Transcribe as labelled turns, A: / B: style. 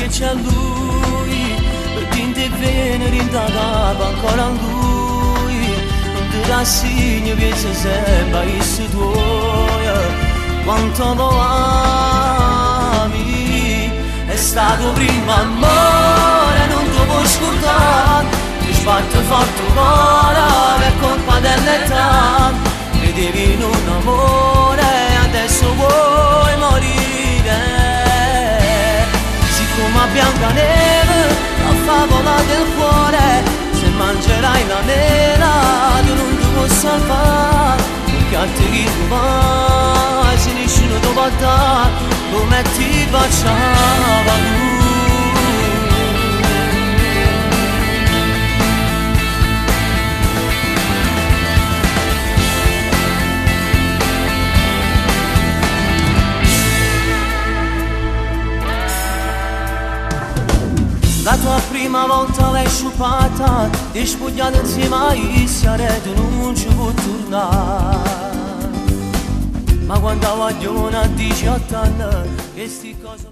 A: che c'è lui, per dinte venere in da capa ancora a lui, non ti rassegni che si sembra il tuo, quanto lo ami, è stato prima amore, non ti puoi scordare, ti sbatte forte il cuore per colpa dell'età, credevi in un amore, adesso vuoi morire, siccome a Biancaneve, la favola del cuore, se mangerai la mela, tu non ti puoi salvare, perché altri chi tu vai, se nessuno ti può dare, come ti baciava lui. La tua prima volta l'hai sciupata, ti spogliata insieme a Issa, tu non ci puoi tornare. Ma quando voglio una 18 anni, che sti cose